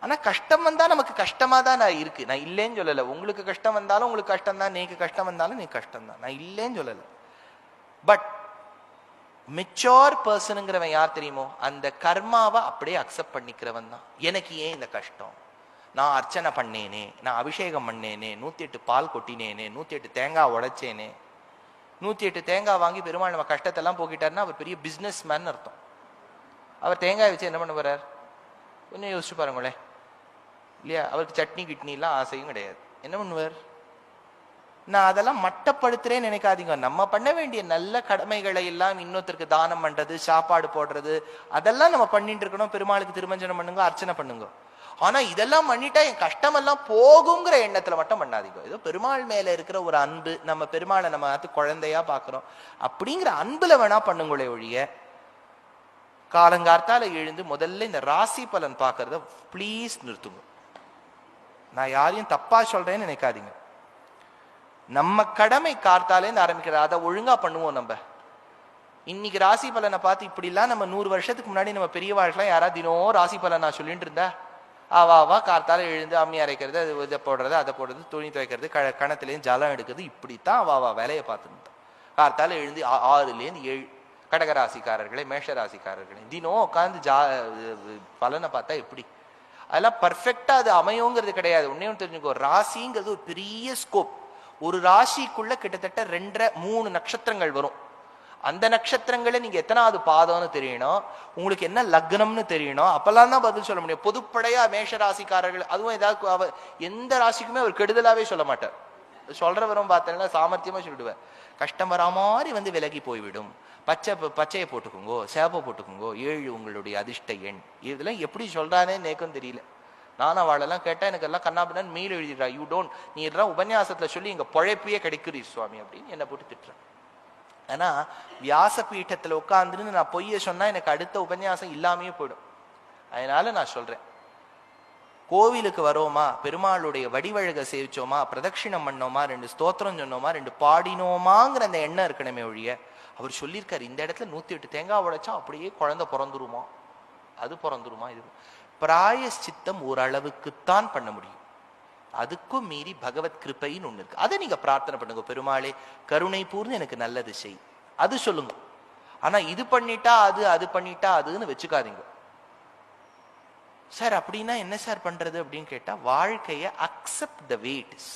ஆனா கஷ்டம் வந்தா நமக்கு கஷ்டமா தான் நான் இருக்கு, நான் இல்லைன்னு சொல்லல. உங்களுக்கு கஷ்டம் வந்தாலும் உங்களுக்கு கஷ்டம் தான், நீக்கு கஷ்டம் வந்தாலும் நீ கஷ்டம் தான், நான் இல்லைன்னு சொல்லல. பட் மெச்சோர் பர்சனுங்கிறவன் யார் தெரியுமோ, அந்த கர்மாவை அப்படியே அக்செப்ட் பண்ணிக்கிறவன் தான். எனக்கு ஏன் இந்த கஷ்டம், நான் அர்ச்சனை பண்ணேனே, நான் அபிஷேகம் பண்ணேனே, 108 பால் கொட்டினேனே, 108 தேங்காய் உடைச்சேனே, 108 தேங்காய் வாங்கி பெருமாள் நம்ம கஷ்டத்தெல்லாம் போக்கிட்டாருன்னா அவர் பெரிய பிஸ்னஸ் மேன் அர்த்தம். அவர் தேங்காய் வச்சு என்ன பண்ண போறார், கொஞ்சம் யோசிச்சு பாருங்களேன் இல்லையா? அவருக்கு சட்னி கிட்னிலாம் ஆசையும் கிடையாது. என்ன பண்ணுவார்? நான் அதெல்லாம் மட்டப்படுத்துறேன்னு நினைக்காதீங்க. நம்ம பண்ண வேண்டிய நல்ல கடமைகளை எல்லாம், இன்னொருத்தருக்கு தானம் பண்றது, சாப்பாடு போடுறது, அதெல்லாம் நம்ம பண்ணிட்டு இருக்கணும். பெருமாளுக்கு திருமஞ்சனம் பண்ணுங்க, அர்ச்சனை பண்ணுங்க. ஆனா இதெல்லாம் பண்ணிட்டா என் கஷ்டமெல்லாம் போகுங்கிற எண்ணத்துல மட்டும் பண்ணாதீங்க. ஏதோ பெருமாள் மேல இருக்கிற ஒரு அன்பு, நம்ம பெருமாளை நம்ம குழந்தையா பாக்குறோம் அப்படிங்கிற அன்புல வேணா பண்ணுங்களே ஒழிய, காலங்கார்த்தால எழுந்து முதல்ல இந்த ராசி பலன் பாக்குறத பிளீஸ் நிறுத்துங்க. நான் யாரையும் தப்பா சொல்றேன்னு நினைக்காதீங்க. நம்ம கடமை கார்த்தாலேருந்து ஆரம்பிக்கிறது, அதை ஒழுங்கா பண்ணுவோம். நம்ம இன்னைக்கு ராசி பலனை பார்த்து இப்படிலாம் நம்ம 100 வருஷத்துக்கு முன்னாடி நம்ம பெரிய வாழ்க்கைலாம் யாராவது தினம் ராசி பலன் நான் சொல்லிட்டு இருந்தா, ஆவா கார்த்தால எழுந்து அம்மி அரைக்கிறது, அது இதை போடுறது, அதை போடுறது, துணி துவைக்கிறது, கணத்துலேயும் ஜலம் எடுக்கிறது, இப்படித்தான் ஆவா வேலையை பார்த்துருந்தோம். கார்த்தால எழுந்து 6லேருந்து 7 கடகராசிக்காரர்களே, மேஷராசிக்காரர்களே தினம் உட்காந்து பலனை பார்த்தா எப்படி? அதெல்லாம் பர்ஃபெக்டா அது அமையோங்கிறது கிடையாது. ஒன்னே ஒன்று தெரிஞ்சுக்கோ, ராசிங்கிறது ஒரு பெரிய ஸ்கோப். ஒரு ராசிக்குள்ள கிட்டத்தட்ட 2-3 நட்சத்திரங்கள் வரும். அந்த நட்சத்திரங்களை நீங்க எத்தனாவது பாதம்னு தெரியணும், உங்களுக்கு என்ன லக்னம்னு தெரியணும், அப்பெல்லாம் தான் பதில் சொல்ல முடியும். பொதுப்படையா மேஷ ராசிக்காரர்கள், அதுவும் ஏதாவது எந்த ராசிக்குமே அவர் கெடுதலாவே சொல்ல மாட்டார். சொல்றவரும் பார்த்தேன்னா சாமர்த்தியமா சொல்லிடுவார். கஷ்டம் வரா மாதிரி வந்து விலகி போய்விடும், பச்சையை போட்டுக்குங்கோ, சேப்பை போட்டுக்குங்கோ, 7 உங்களுடைய அதிர்ஷ்ட எண். இதெல்லாம் எப்படி சொல்றானே நேக்கும் தெரியல. நானும் அவளெல்லாம் கேட்டா எனக்கு எல்லாம் கண்ணாபின்னு மீள் எழுதிடுறா. யூ டோன்ட், நீ எல்லாம் உபன்யாசத்துல சொல்லி எங்க பொழைப்பையே கிடைக்கிறீ சுவாமி அப்படின்னு என்னை போட்டு திட்டுறேன். ஆனா வியாசபீட்டத்துல உட்காந்துன்னு நான் பொய்ய சொன்னா எனக்கு அடுத்த உபன்யாசம் இல்லாமையே போயிடும். அதனால நான் சொல்றேன், கோவிலுக்கு வரோமா, பெருமாளுடைய வடிவழக சேவிச்சோமா, பிரதட்சிணம் பண்ணோமா, 2 ஸ்தோத்திரம் சொன்னோமா, 2 பாடினோமாங்கிற அந்த எண்ணம் இருக்கணுமே ஒழிய, அவர் சொல்லியிருக்காரு இந்த இடத்துல 108 தேங்காய் உடைச்சா அப்படியே குழந்தை பிறந்துருமா, அது பிறந்துருமா, இது பிராயஷ்சித்தம் ஓரளவுக்குத்தான் பண்ண முடியும். அதுக்கும் மீறி பகவத் கிருபைன்னு ஒண்ணு இருக்கு. அதை நீங்க பிரார்த்தனை பண்ணுங்க, பெருமாளே கருணை பூர்ந்து எனக்கு நல்லது செய், அது சொல்லுங்க. ஆனா இது பண்ணிட்டா அது, அது பண்ணிட்டா அதுன்னு வச்சுக்காதீங்க. சார் அப்படின்னா என்ன சார் பண்றது அப்படின்னு கேட்டா, வாழ்க்கையை accept the way it is.